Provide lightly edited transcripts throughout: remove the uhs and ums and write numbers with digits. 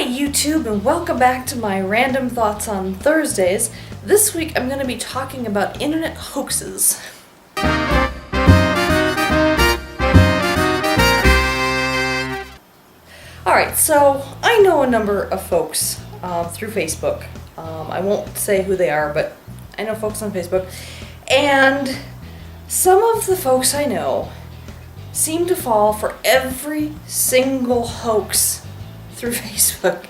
Hi YouTube, and welcome back to my random thoughts on Thursdays. This week I'm going to be talking about internet hoaxes. Alright, so I know a number of folks through Facebook. I won't say who they are, but I know folks on Facebook. And some of the folks I know seem to fall for every single hoax through Facebook,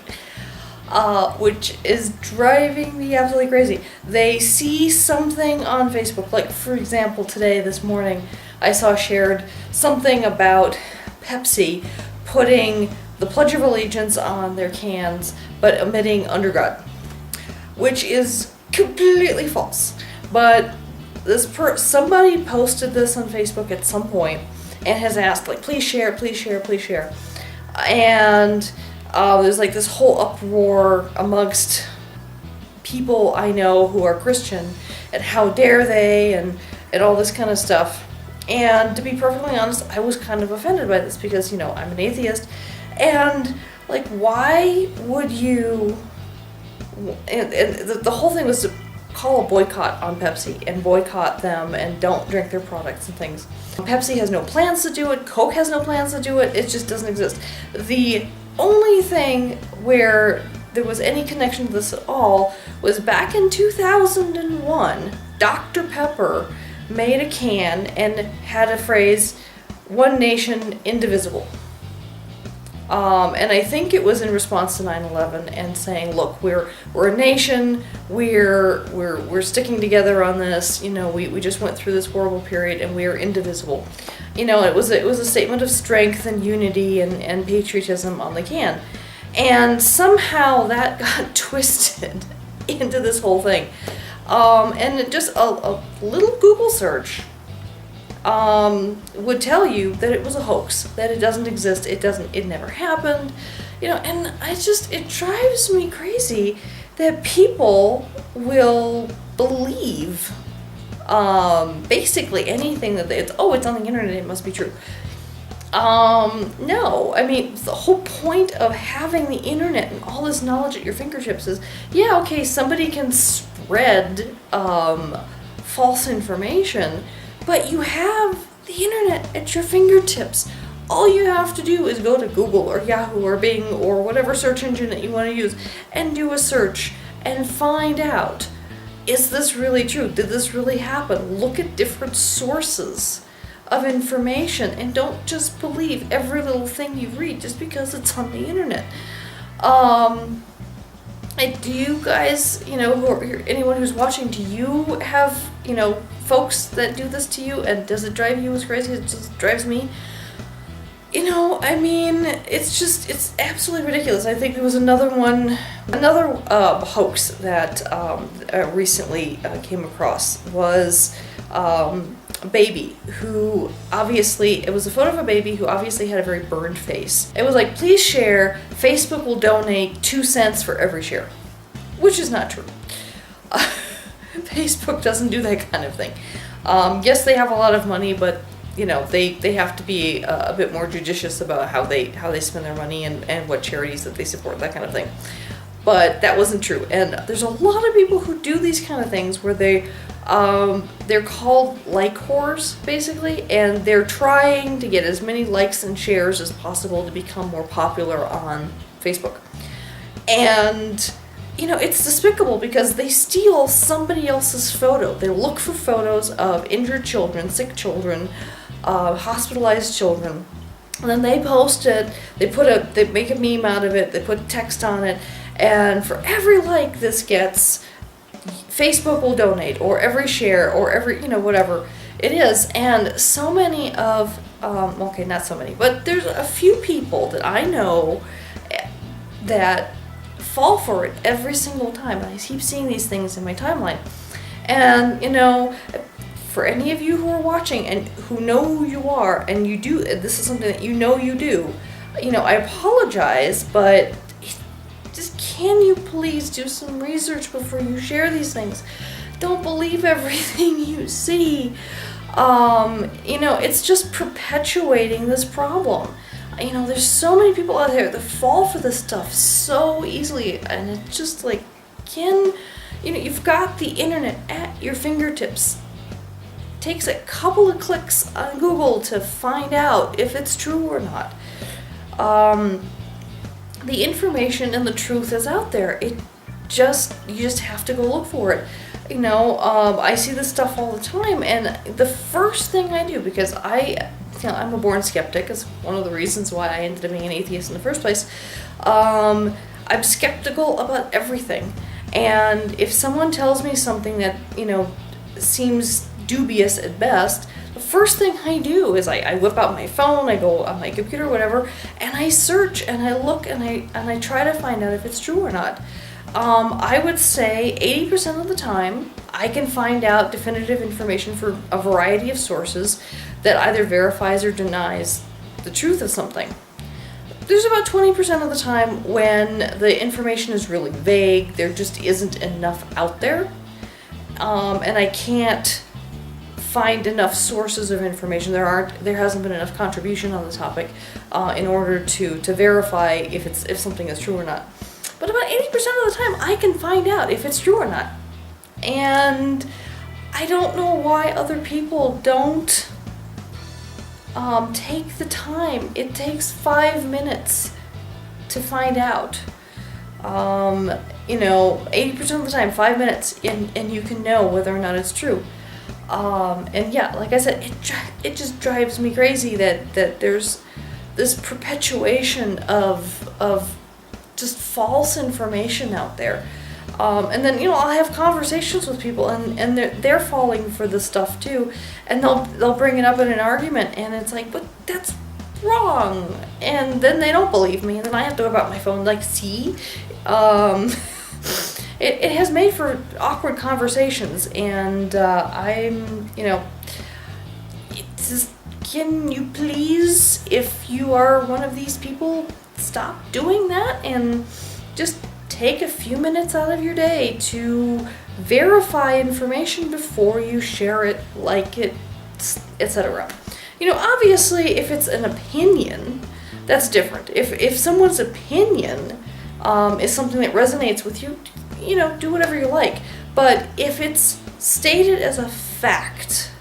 which is driving me absolutely crazy. They see something on Facebook, like for example this morning, I saw shared something about Pepsi putting the Pledge of Allegiance on their cans but omitting undergrad, which is completely false. But somebody posted this on Facebook at some point and has asked, like, please share, please share, please share. And there's like this whole uproar amongst people I know who are Christian, and how dare they, and all this kind of stuff. And to be perfectly honest, I was kind of offended by this because, you know, I'm an atheist, and like, why would you, and the whole thing was to call a boycott on Pepsi and boycott them and don't drink their products and things. Pepsi has no plans to do it, Coke has no plans to do it, it just doesn't exist. The only thing where there was any connection to this at all was back in 2001, Dr. Pepper made a can and had a phrase, "One nation, indivisible." And I think it was in response to 9/11 and saying, look, we're a nation, we're sticking together on this, you know, we just went through this horrible period and we are indivisible. You know, it was a statement of strength and unity and patriotism on the can. And somehow that got twisted into this whole thing. And just a little Google search would tell you that it was a hoax, that it doesn't exist, it never happened, you know. And it drives me crazy that people will believe basically anything that it's on the internet, it must be true. No, I mean, the whole point of having the internet and all this knowledge at your fingertips is, yeah, okay, somebody can spread false information, but you have the internet at your fingertips. All you have to do is go to Google or Yahoo or Bing or whatever search engine that you want to use and do a search and find out, is this really true? Did this really happen? Look at different sources of information and don't just believe every little thing you read just because it's on the internet. Do you guys, you know, anyone who's watching, do you have, you know, folks that do this to you, and does it drive you as crazy as it just drives me? You know, I mean, it's absolutely ridiculous. I think there was another hoax that recently came across was a baby who obviously, it was a photo of a baby who obviously had a very burned face. It was like, please share, Facebook will donate 2 cents for every share, which is not true. Facebook doesn't do that kind of thing. Yes, they have a lot of money, but you know, they have to be a bit more judicious about how they spend their money and what charities that they support, that kind of thing. But that wasn't true, and there's a lot of people who do these kind of things where they're called like whores, basically, and they're trying to get as many likes and shares as possible to become more popular on Facebook. And you know, it's despicable because they steal somebody else's photo. They look for photos of injured children, sick children, hospitalized children, and then they post it. They make a meme out of it. They put text on it, and for every like this gets, Facebook will donate, or every share, or every, you know, whatever it is. And so many of, okay, not so many, but there's a few people that I know that fall for it every single time. And I keep seeing these things in my timeline. And, you know, for any of you who are watching and who know who you are, and you do, this is something that you know you do, you know, I apologize, but just, can you please do some research before you share these things? Don't believe everything you see. You know, it's just perpetuating this problem. you know, there's so many people out there that fall for this stuff so easily, and it's just like, you know, you've got the internet at your fingertips. It takes a couple of clicks on Google to find out if it's true or not. The information and the truth is out there. You just have to go look for it. You know, I see this stuff all the time, and the first thing I do, because I'm a born skeptic, is one of the reasons why I ended up being an atheist in the first place. I'm skeptical about everything, and if someone tells me something that, you know, seems dubious at best, the first thing I do is I whip out my phone, I go on my computer, whatever, and I search and I look and I try to find out if it's true or not. I would say 80% of the time I can find out definitive information from a variety of sources that either verifies or denies the truth of something. There's about 20% of the time when the information is really vague, there just isn't enough out there, and I can't find enough sources of information. There hasn't been enough contribution on the topic in order to verify if something is true or not. But about 80% of the time I can find out if it's true or not. And I don't know why other people don't take the time. It takes 5 minutes to find out. You know, 80% of the time, 5 minutes, and you can know whether or not it's true. And yeah, like I said, it just drives me crazy that there's this perpetuation of just false information out there. And then, you know, I'll have conversations with people, and they're falling for this stuff too, and they'll bring it up in an argument, and it's like, but that's wrong, and then they don't believe me, and then I have to whip out my phone, like, see? It has made for awkward conversations, and you know, it's just, can you please, if you are one of these people, stop doing that and just take a few minutes out of your day to verify information before you share it, like it, etc. You know, obviously, if it's an opinion, that's different. If someone's opinion is something that resonates with you, you know, do whatever you like. But if it's stated as a fact,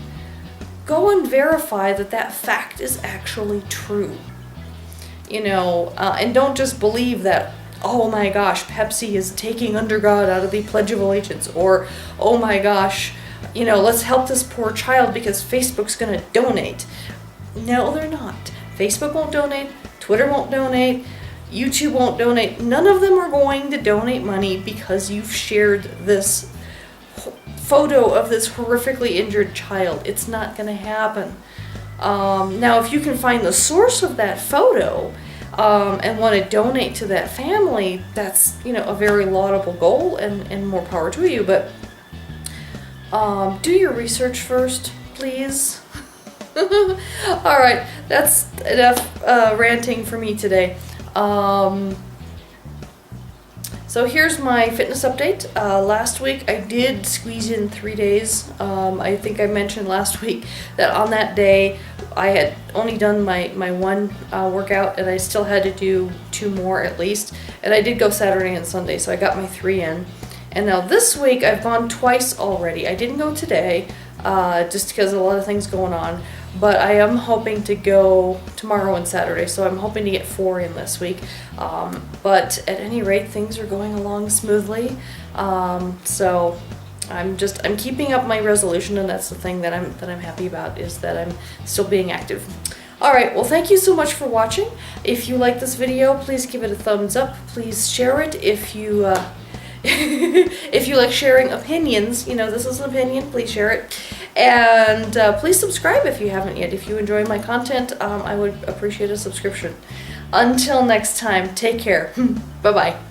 go and verify that that fact is actually true. You know, and don't just believe that, oh my gosh, Pepsi is taking under God out of the Pledge of Allegiance, or, oh my gosh, you know, let's help this poor child because Facebook's going to donate. No, they're not. Facebook won't donate, Twitter won't donate, YouTube won't donate. None of them are going to donate money because you've shared this photo of this horrifically injured child. It's not going to happen. Now, if you can find the source of that photo and want to donate to that family, that's, you know, a very laudable goal, and more power to you. But do your research first, please. All right, that's enough ranting for me today. So here's my fitness update. Last week I did squeeze in 3 days. I think I mentioned last week that on that day I had only done my one workout, and I still had to do 2 more at least. And I did go Saturday and Sunday, so I got my 3 in. And now this week I've gone twice already. I didn't go today, just because of a lot of things going on. But I am hoping to go tomorrow and Saturday, so I'm hoping to get 4 in this week. But at any rate, things are going along smoothly. So I'm keeping up my resolution, and that's the thing that I'm happy about, is that I'm still being active. All right, well, thank you so much for watching. If you like this video, please give it a thumbs up. Please share it if you if you like sharing opinions. You know, this is an opinion. Please share it. And please subscribe if you haven't yet. If you enjoy my content, I would appreciate a subscription. Until next time, take care. Bye-bye.